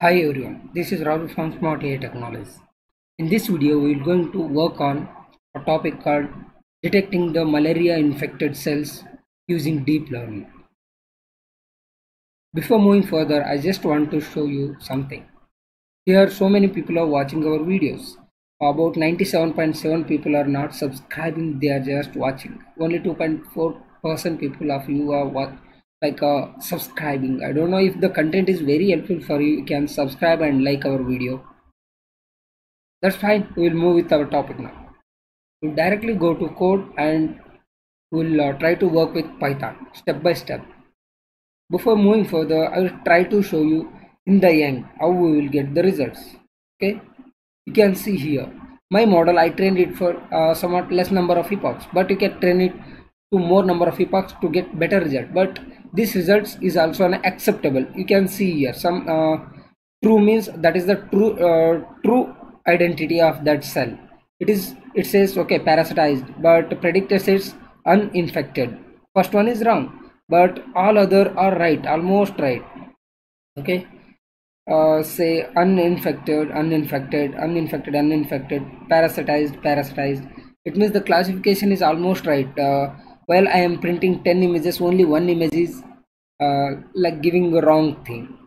Hi everyone, this is Rahul from Smart AI Technologies. In this video, we are going to work on a topic called detecting the malaria infected cells using deep learning. Before moving further, I just want to show you something. Here, so many people are watching our videos. About 97.7 people are not subscribing, they are just watching. Only 2.4% people of you are subscribing. I don't know if the content is very helpful for you. You can subscribe and like our video. That's fine. We'll move with our topic now. We'll directly go to code and we'll try to work with Python step by step. Before moving further, I will try to show you in the end how we will get the results. Okay, you can see here my model. I trained it for somewhat less number of epochs, but you can train it to more number of epochs to get better result. But this results is also unacceptable. You can see here some true means that is the true identity of that cell. It says okay parasitized, but predictor says uninfected. First one is wrong, but all other are right, almost right. Okay, say uninfected, parasitized. It means the classification is almost right. While I am printing 10 images, only one image is like giving the wrong thing.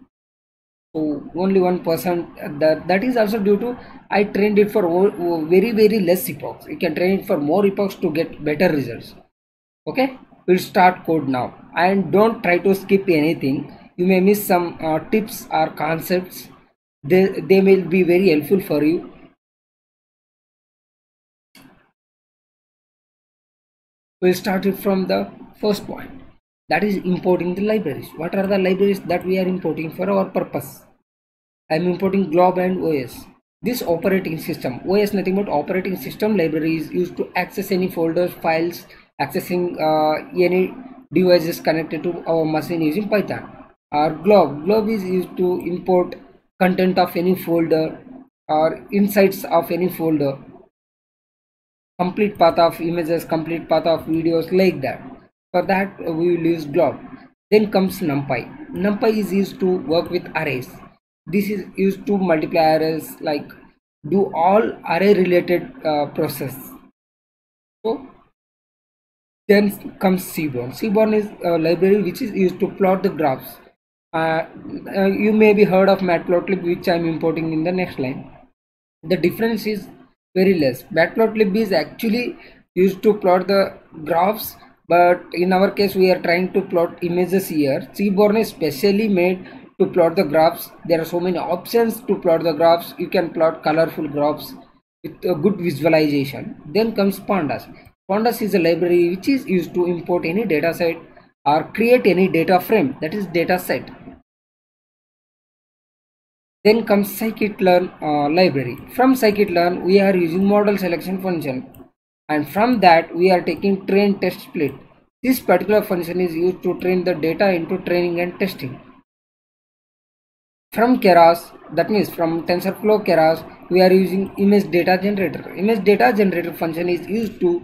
So only 1%. That is also due to I trained it for very less epochs. You can train it for more epochs to get better results. Okay, we'll start code now, and don't try to skip anything. You may miss some tips or concepts. They may be very helpful for you. We'll start it from the first point, that is importing the libraries. What are the libraries that we are importing for our purpose? I'm importing glob and OS. This operating system, OS nothing but operating system library, is used to access any folders, files, accessing any devices connected to our machine using Python. Our glob is used to import content of any folder or insights of any folder, complete path of images, complete path of videos, like that. For that we will use glob. Then comes numpy. Numpy is used to work with arrays. This is used to multiply arrays, like do all array related process. So then comes seaborn. Seaborn is a library which is used to plot the graphs. You may be heard of matplotlib, which I am importing in the next line. The difference is very less. Matplotlib is actually used to plot the graphs, but in our case we are trying to plot images here. Seaborn is specially made to plot the graphs. There are so many options to plot the graphs. You can plot colorful graphs with a good visualization. Then comes Pandas. Pandas is a library which is used to import any data set or create any data frame, that is data set. Then comes scikit-learn library. From scikit-learn we are using model selection function, and from that we are taking train test split. This particular function is used to train the data into training and testing. From keras, that means from TensorFlow keras, we are using image data generator. Image data generator function is used to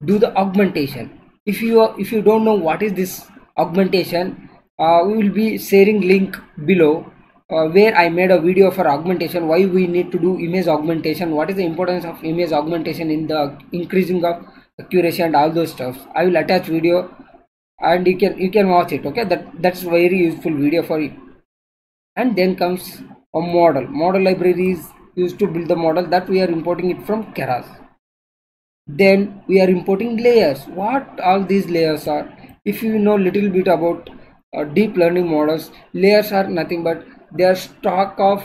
do the augmentation. If you don't know what is this augmentation, we will be sharing link below where I made a video for augmentation, why we need to do image augmentation, what is the importance of image augmentation in the increasing of accuracy and all those stuff. I will attach video and you can watch it. Okay, that's very useful video for you. And then comes a model library is used to build the model that we are importing it from keras. Then we are importing layers. What all these layers are? If you know little bit about deep learning models, layers are nothing but they are stock of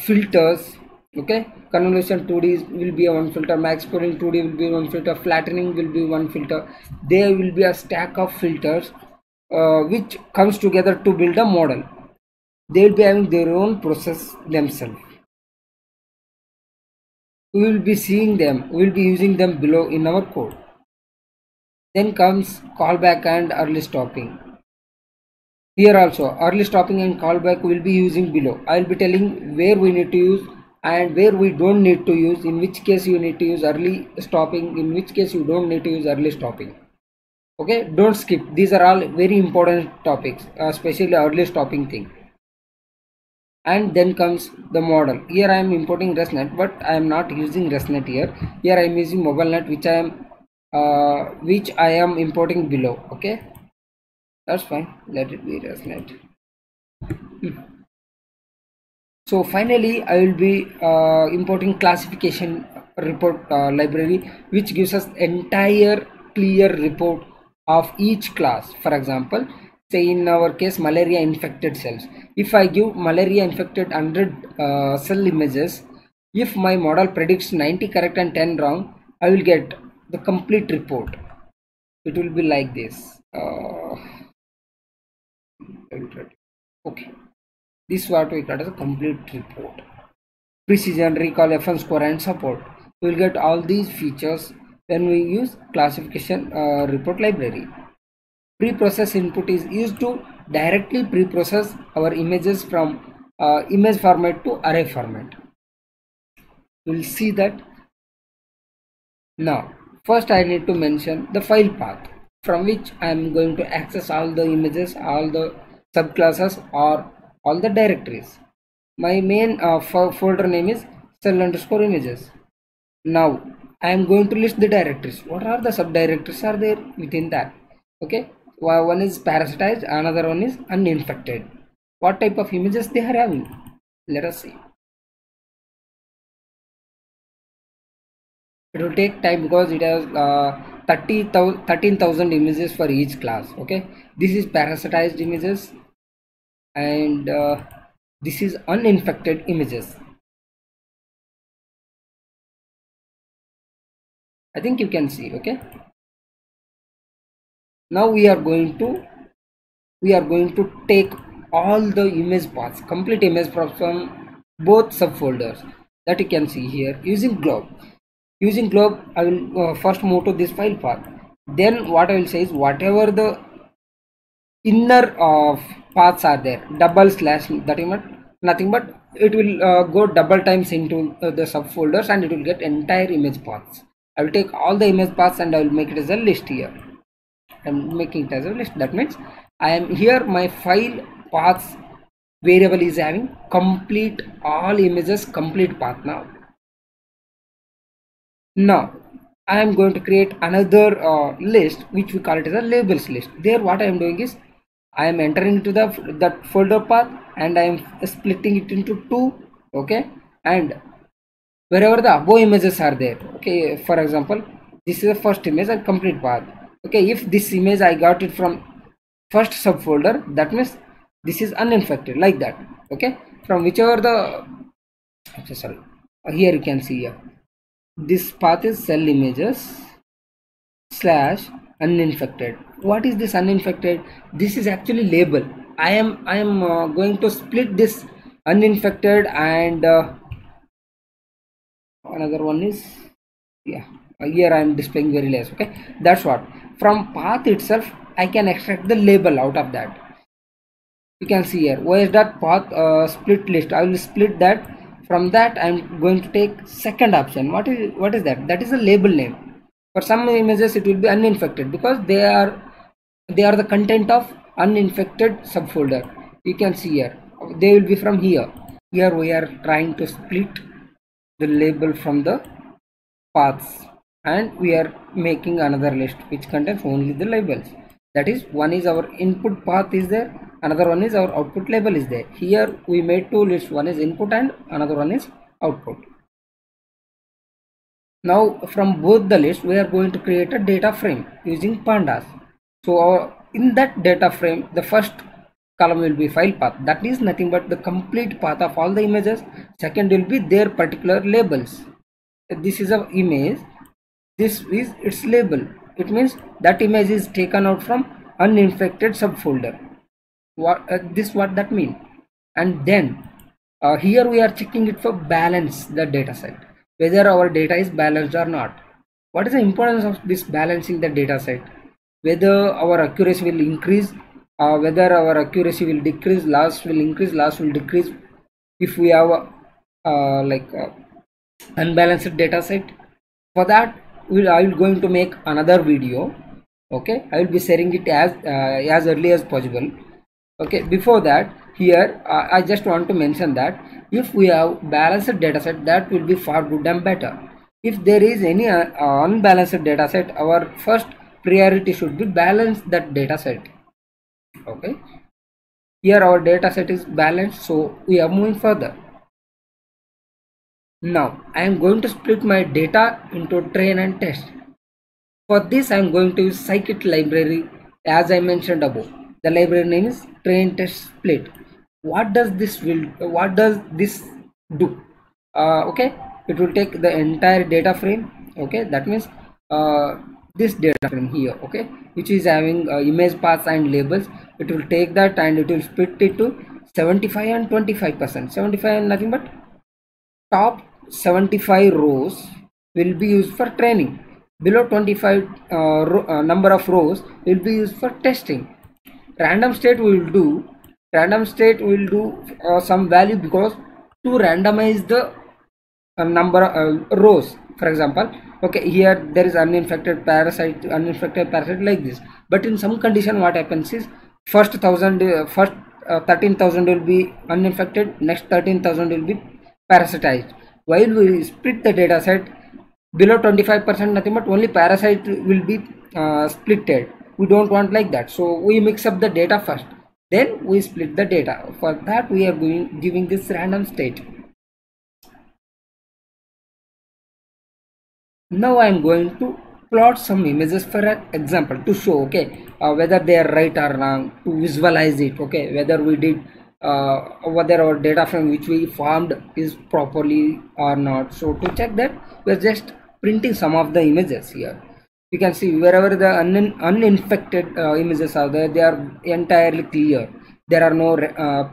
filters. Okay, convolution 2D will be a one filter, max scaling 2D will be one filter, flattening will be one filter. There will be a stack of filters which comes together to build a model. They will be having their own process themselves. We will be seeing them, we will be using them below in our code. Then comes callback and early stopping. Here also early stopping and callback will be using below. I will be telling where we need to use and where we don't need to use, in which case you need to use early stopping, in which case you don't need to use early stopping. Okay, don't skip. These are all very important topics, especially early stopping thing. and then comes the model. Here I am importing ResNet, but I am not using ResNet here. Here I am using MobileNet, which I am importing below. Okay, that's fine. Let it be ResNet. So finally, I will be importing classification report library, which gives us entire clear report of each class. For example, say in our case malaria infected cells. If I give malaria infected 100 cell images, if my model predicts 90 correct and 10 wrong, I will get the complete report. It will be like this. Okay. This is what we call as a complete report. Precision, recall, FN score and support. We will get all these features when we use classification report library. Pre-process input is used to directly pre-process our images from image format to array format. We will see that. Now, first I need to mention the file path from which I am going to access all the images, all the subclasses or all the directories. My main folder name is cell_images. Now I am going to list the directories. What are the subdirectories are there within that? Okay, one is parasitized, another one is uninfected. What type of images they are having? Let us see. It will take time because it has 13,000 images for each class. Okay, this is parasitized images and this is uninfected images. I think you can see. Okay, now we are going to take all the image paths, complete image paths from both subfolders that you can see here using globe. Using globe, I will first move to this file path. Then what I will say is whatever the inner paths are there, double slash, that is nothing but it will go double times into the subfolders and it will get entire image paths. I will take all the image paths and I will make it as a list here. I am making it as a list. That means I am here, my file paths variable is having complete all images complete path. Now I am going to create another list which we call it as a labels list. There what I am doing is I am entering into that folder path and I am splitting it into two. Okay, and wherever the above images are there, okay, for example this is the first image and complete path. Okay, if this image I got it from first subfolder, that means this is uninfected, like that. Okay, from whichever the here you can see here this path is cell images slash uninfected. What is this uninfected? This is actually label. I am going to split this uninfected and another one is here I am displaying very less. Okay, that's what. From path itself I can extract the label out of that. You can see here os.path split list. I will split that. From that I am going to take second option. What is that? That is a label name. For some images it will be uninfected because they are the content of uninfected subfolder. You can see here they will be from here. Here we are trying to split the label from the paths and we are making another list which contains only the labels. That is, one is our input path is there, another one is our output label is there. Here we made two lists, one is input and another one is output. Now from both the lists we are going to create a data frame using pandas. So in that data frame the first column will be file path, that is nothing but the complete path of all the images. Second will be their particular labels. This is an image, this is its label. It means that image is taken out from uninfected subfolder. What that mean? And then here we are checking it for balance the data set, whether our data is balanced or not. What is the importance of this balancing the data set? Whether our accuracy will increase, whether our accuracy will decrease, loss will increase, loss will decrease if we have unbalanced data set. For that I will going to make another video. Okay, I will be sharing it as early as possible. Okay, before that here I just want to mention that if we have balanced data set, that will be far good and better. If there is any unbalanced data set, our first priority should be balance that data set. Okay, here our data set is balanced, so we are moving further. Now I am going to split my data into train and test. For this I am going to use scikit library, as I mentioned above. The library name is train test split. What does this do? Okay, it will take the entire data frame. Okay, that means this data frame here, okay, which is having image paths and labels. It will take that and it will split it to 75 and 25%. 75 and nothing but top 75 rows will be used for training. Below 25 number of rows will be used for testing. Random state will do some value, because to randomize the number rows. For example, okay, here there is uninfected parasite like this, but in some condition what happens is first 13,000 will be uninfected, next 13,000 will be parasitized. While we split the data set, below 25% nothing but only parasite will be splitted. We don't want like that, so we mix up the data first, then we split the data. For that we are giving this random state. Now I am going to plot some images for an example to show, okay, whether they are right or wrong, to visualize it, okay, whether we did whether our data frame which we formed is properly or not. So to check that, we are just printing some of the images here. You can see wherever the uninfected images are there, they are entirely clear. There are no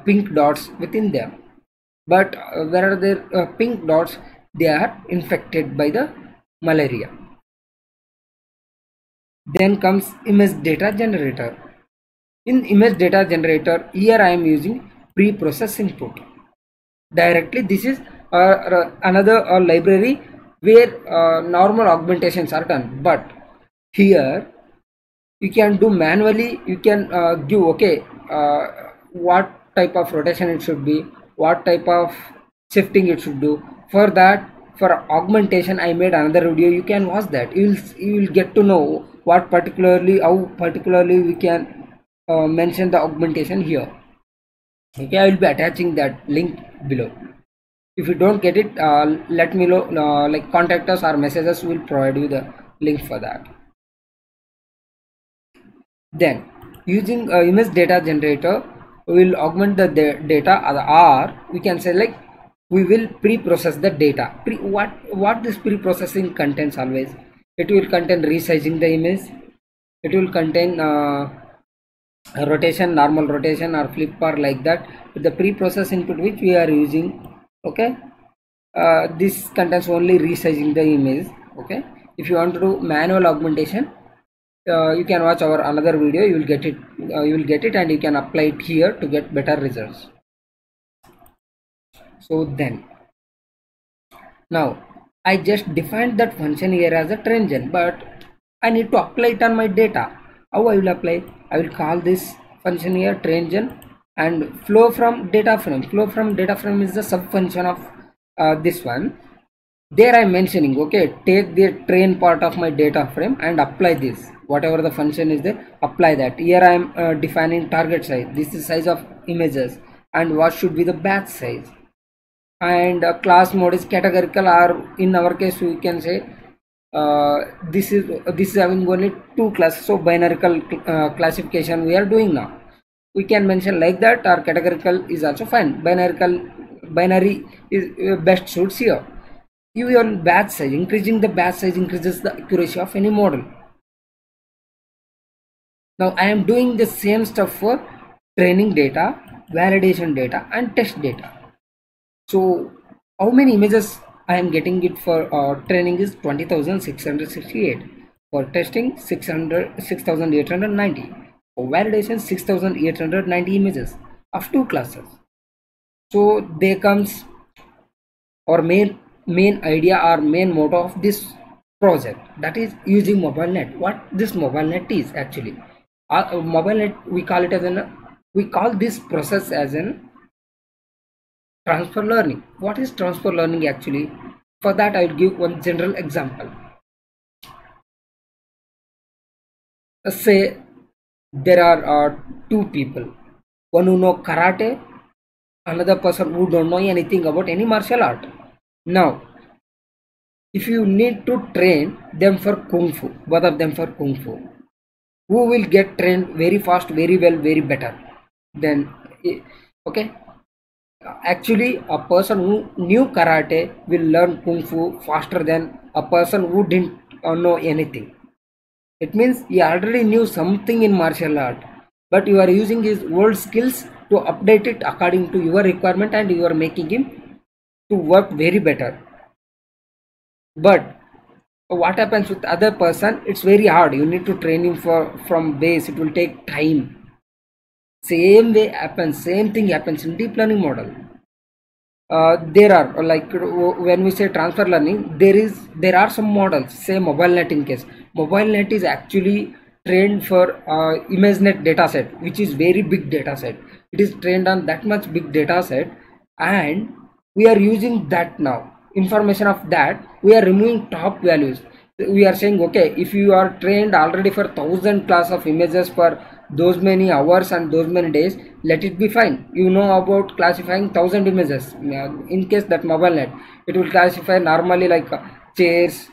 pink dots within them. But where are there pink dots, they are infected by the malaria. Then comes image data generator. In image data generator, here I am using pre-process input. Directly, this is another library where normal augmentations are done, but here you can do manually. You can give, okay, what type of rotation it should be, what type of shifting it should do. For that, for augmentation, I made another video. You can watch that. You will get to know how particularly we can mention the augmentation here. Okay, I will be attaching that link below. If you don't get it, let me know, like contact us or message us, will provide you the link for that. Then using image data generator, we will augment the data, or we can say like we will pre-process the data. What this pre-processing contains always? It will contain resizing the image. It will contain rotation, normal rotation or flip or like that, with the pre-process input which we are using. Okay, this contains only resizing the image. Okay, if you want to do manual augmentation, you can watch our another video. You will get it and you can apply it here to get better results. So then, now I just defined that function here as a train, but I need to apply it on my data. How I will apply? I will call this function here train and flow from data frame. Flow from data frame is the sub function of this one. There I am mentioning, okay, take the train part of my data frame and apply this. Whatever the function is there, apply that. Here I am defining target size. This is size of images, and what should be the batch size. And class mode is categorical, or in our case we can say this is having only two classes, so binary classification we are doing now. We can mention like that, or categorical is also fine. Binary is best suits here. Your batch size, increasing the batch size increases the accuracy of any model. Now I am doing the same stuff for training data, validation data and test data. So how many images I am getting it for training is 20,668, for testing 6,890, for validation 6,890 images of two classes. So there comes our main idea or main motto of this project, that is using MobileNet. What this MobileNet is actually, MobileNet we call it as an We call this process as an transfer learning. What is transfer learning actually? For that, I will give one general example. Say there are two people, one who know karate, another person who don't know anything about any martial art. Now, if you need to train them for kung fu, both of them for kung fu, who will get trained very fast, very well, very better? Then, okay, actually a person who knew karate will learn kung fu faster than a person who didn't know anything. It means he already knew something in martial art, but you are using his old skills to update it according to your requirement, and you are making him to work very better. But what happens with other person? It's very hard. You need to train him from base. It will take time. Same way happens, same thing happens in deep learning model. There are, like when we say transfer learning, there are some models. Say MobileNet in case. MobileNet is actually trained for ImageNet dataset, which is very big dataset. It is trained on that much big dataset, and we are using that now. Information of that, we are removing top values. We are saying, okay, if you are trained already for 1000 class of images for those many hours and those many days, let it be fine. You know about classifying 1000 images. In case that MobileNet, it will classify normally like chairs,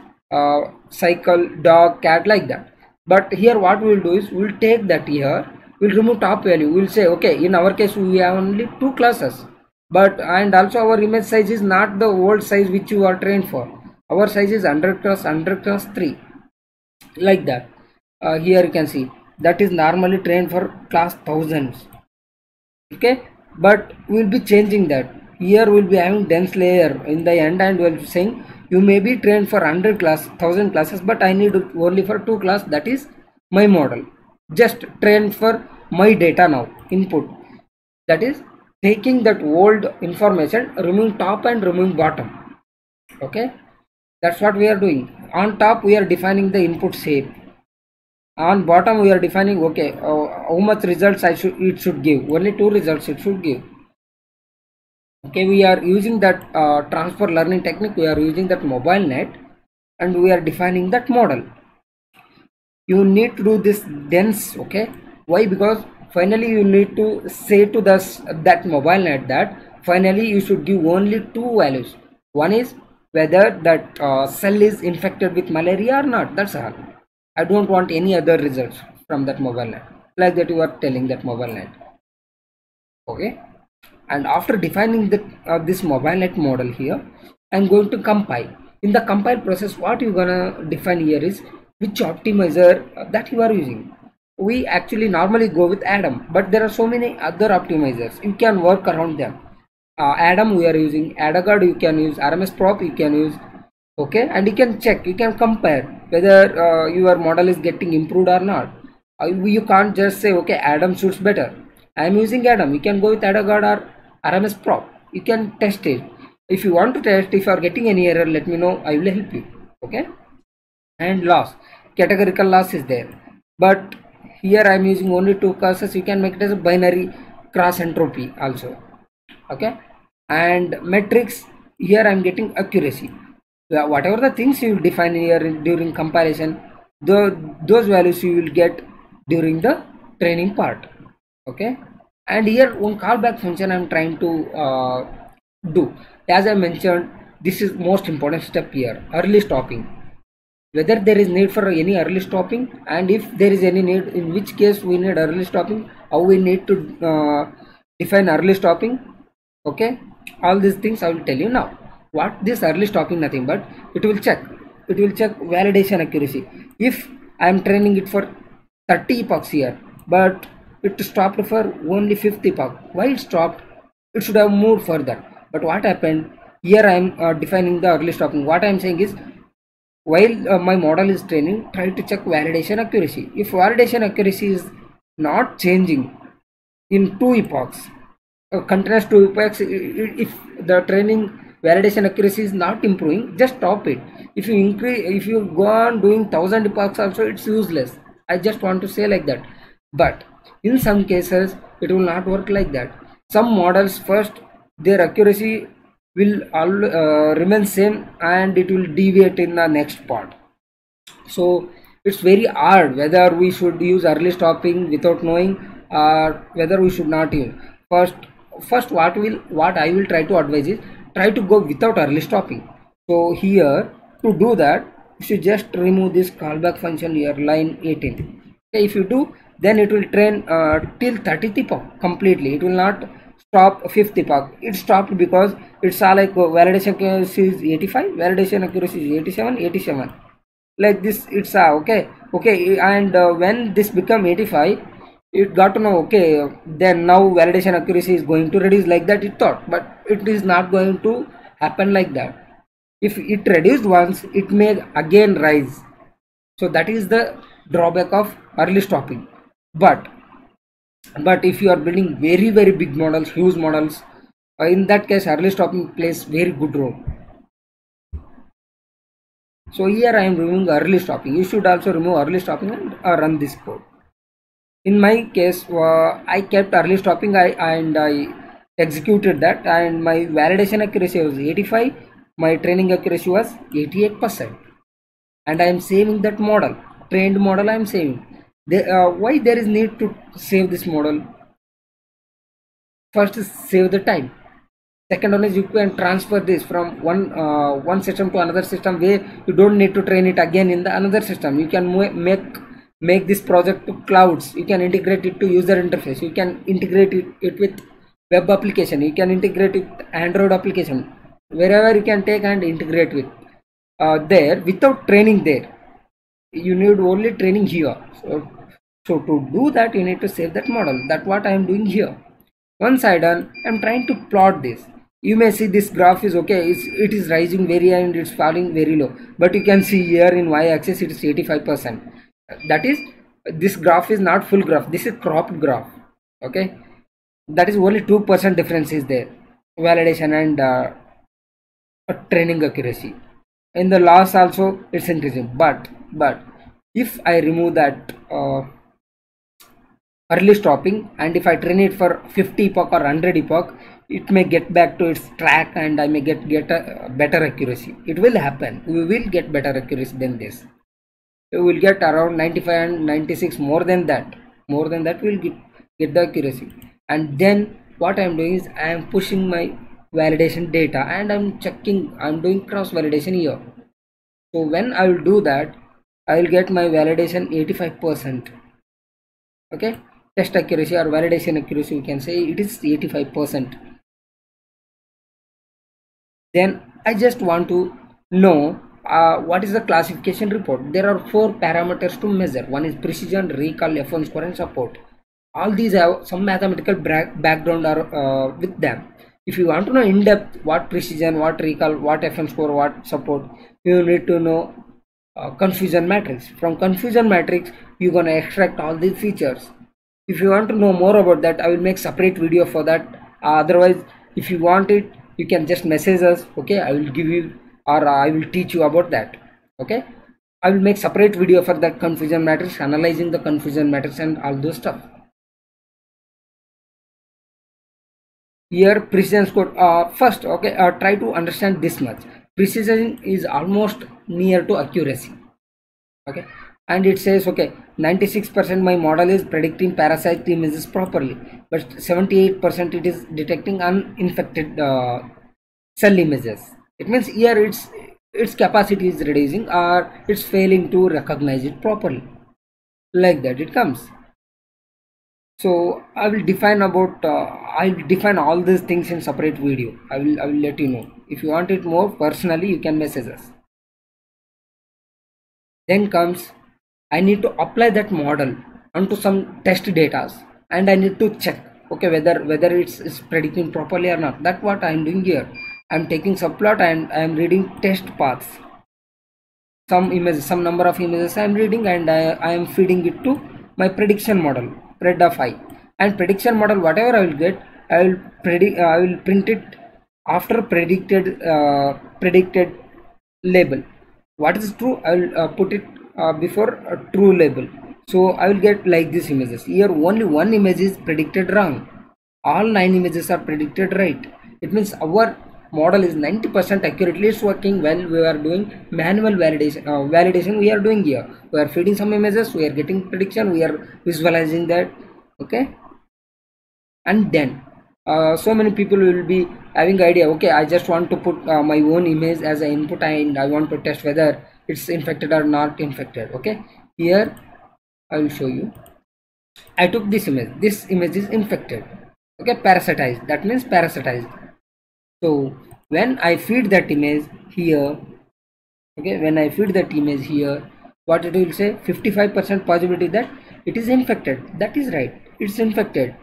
cycle, dog, cat, like that. But here what we will do is we will take that here, we will remove top value. We will say, okay, in our case we have only 2 classes, but and also our image size is not the old size which you are trained for. Our size is 100 cross 100 cross 3, like that. Here you can see that is normally trained for class thousands. Okay, but we will be changing that. Here we will be having dense layer in the end, and we will be saying you may be trained for 100 class 1000 classes, but I need only for 2 class. That is my model, just trained for my data now input. That is taking that old information, removing top and removing bottom. Okay, that's what we are doing. On top we are defining the input shape, on bottom we are defining, okay, how much results it should give. Only 2 results it should give. Okay, we are using that transfer learning technique. We are using that MobileNet, and we are defining that model. You need to do this dense. Okay, why? Because finally you need to say to that MobileNet that finally you should give only 2 values. One is whether that cell is infected with malaria or not. That's all. I don't want any other results from that MobileNet, like that you are telling that MobileNet. Okay, and after defining the this MobileNet model here, I'm going to compile. In the compile process, what you're gonna define here is which optimizer that you are using. We actually normally go with Adam, but there are so many other optimizers. You can work around them. Adam we are using, Adagard you can use, RMS prop you can use. Okay, and you can check, you can compare whether your model is getting improved or not. You can't just say, okay, Adam suits better, I am using Adam. You can go with Adagard or RMS prop. You can test it. If you want to test, if you are getting any error, let me know, I will help you. Okay, and loss, categorical loss is there, but here I am using only 2 classes. You can make it as a binary cross entropy also. Okay, and metrics, here I am getting accuracy. Whatever the things you define here during compilation, those values you will get during the training part. Okay, and here one callback function I am trying to do. As I mentioned, this is most important step here, early stopping. Whether there is need for any early stopping, and if there is any need, in which case we need early stopping, how we need to define early stopping. Okay, all these things I will tell you now. What this early stopping, nothing but it will check validation accuracy. If I am training it for 30 epochs here, but it stopped for only 50 epoch. Why it stopped? It should have moved further. But what happened? Here I am defining the early stopping. What I am saying is, while my model is training, try to check validation accuracy. If validation accuracy is not changing in 2 epochs, continuous 2 epochs, if the training validation accuracy is not improving, just stop it. If you go on doing 1000 epochs also, it's useless. I just want to say like that. But In some cases it will not work like that. Some models first their accuracy will remain same and it will deviate in the next part. So it's very hard whether we should use early stopping without knowing or whether we should not use. First what I will try to advise is try to go without early stopping. So here to do that you should just remove this callback function here, line 18. Okay, if you do, then it will train till 30th epoch completely. It will not stop 5th epoch. It stopped because it's all like validation accuracy is 85, validation accuracy is 87, 87. Like this it's okay, and when this become 85, it got to know, okay, then now validation accuracy is going to reduce, like that it thought, but it is not going to happen like that. If it reduced once, it may again rise. So that is the drawback of early stopping. But if you are building very big models, huge models, in that case early stopping plays very good role. So here I am removing early stopping. You should also remove early stopping and run this code. In my case, I kept early stopping and I executed that, and my validation accuracy was 85. My training accuracy was 88%, and I am saving that model, trained model. I am saving. Why there is need to save this model? First is save the time. Second one is you can transfer this from one system to another system where you don't need to train it again in the another system. You can make this project to clouds. You can integrate it to user interface. You can integrate it with web application. You can integrate it with Android application. Wherever you can take and integrate with there without training there. You need only training here. So to do that you need to save that model. That's what I am doing here. Once I done, I'm trying to plot this. You may see this graph is okay, it is rising very high and it's falling very low, but you can see here in y-axis it is 85%. That is, this graph is not full graph, this is cropped graph. Okay, that is only 2% difference is there, validation and training accuracy. In the loss also it's increasing, but if I remove that early stopping, and if I train it for 50 epoch or 100 epoch, it may get back to its track and I may get a better accuracy. It will happen. We will get better accuracy than this. We will get around 95 and 96, more than that we will get the accuracy. And then what I am doing is I am pushing my validation data and I'm checking, I'm doing cross validation here. So when I will do that, I will get my validation 85%. Okay, test accuracy or validation accuracy, you can say it is 85%. Then I just want to know what is the classification report. There are 4 parameters to measure. One is precision, recall, F1 score and support. All these have some mathematical background or with them. If you want to know in depth what precision, what recall, what F1 score, what support, you need to know confusion matrix. From confusion matrix you're gonna extract all these features. If you want to know more about that, I will make separate video for that. Otherwise, if you want it, you can just message us. Okay, I will give you or I will teach you about that. Okay, I will make separate video for that confusion matrix, analyzing the confusion matrix and all those stuff. Here precision score. First, okay, try to understand this much. Precision is almost near to accuracy. Okay, and it says okay, 96% my model is predicting parasite images properly, but 78% it is detecting uninfected cell images. It means here its capacity is reducing or it's failing to recognize it properly. Like that it comes. So I will define about I will define all these things in separate video. I will let you know. If you want it more personally, you can message us. Then comes, I need to apply that model onto some test data and I need to check okay whether it's predicting properly or not. That's what I am doing here. I am taking subplot and I am reading test paths. Some images, some number of images I am reading and I am feeding it to my prediction model, pred of I. And prediction model, whatever I will get, I will print it after predicted label. What is true, I will put it before a true label. So I will get like these images. Here only one image is predicted wrong. All 9 images are predicted right. It means our model is 90% accurately. It's working well. We are doing manual validation we are doing here. We are feeding some images, we are getting prediction, we are visualizing that. Okay, and then so many people will be having idea, okay, I just want to put my own image as an input and I want to test whether it's infected or not infected. Okay, here I will show you. I took this image. This image is infected. Okay, parasitized. That means parasitized. So when I feed that image here, okay, when I feed that image here, what it will say? 55% possibility that it is infected. That is right. It's infected.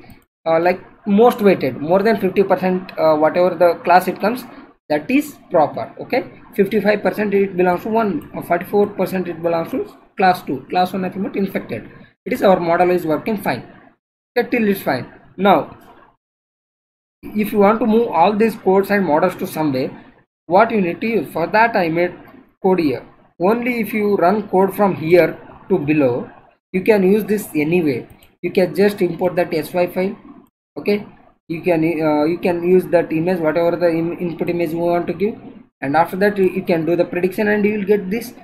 Like most weighted, more than 50%, whatever the class it comes, that is proper. Okay, 55% it belongs to one, 44% it belongs to class 2. Class 1 nothing but infected. It is our model is working fine. Okay, till it's fine. Now if you want to move all these codes and models to some way, what you need to use for that, I made code here. Only if you run code from here to below, you can use this anyway. You can just import that sy file. Okay, you can use that image, whatever the input image you want to give, and after that you can do the prediction and you will get this.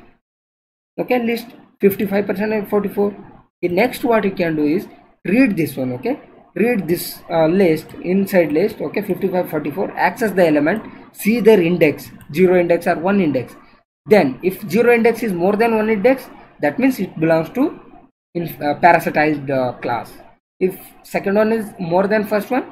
Okay, list 55% and 44. The next what you can do is read this one. Okay, read this list, inside list. Okay, 55 44, access the element, see their index, 0 index or 1 index. Then if 0 index is more than 1 index, that means it belongs to parasitized class. If second one is more than first one,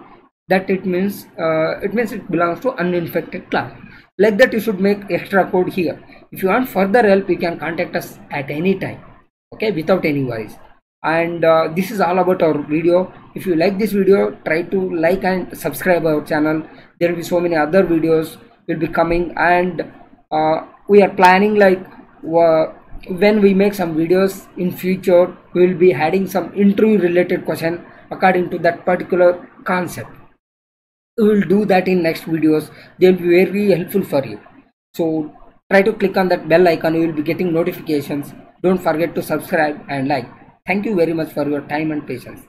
that it means it belongs to uninfected class. Like that you should make extra code here. If you want further help, you can contact us at any time. Okay, without any worries. And this is all about our video. If you like this video, try to like and subscribe our channel. There will be so many other videos will be coming, and we are planning like when we make some videos in future, we will be adding some interview related question according to that particular concept. We will do that in next videos. They will be very helpful for you. So try to click on that bell icon. You will be getting notifications. Don't forget to subscribe and like. Thank you very much for your time and patience.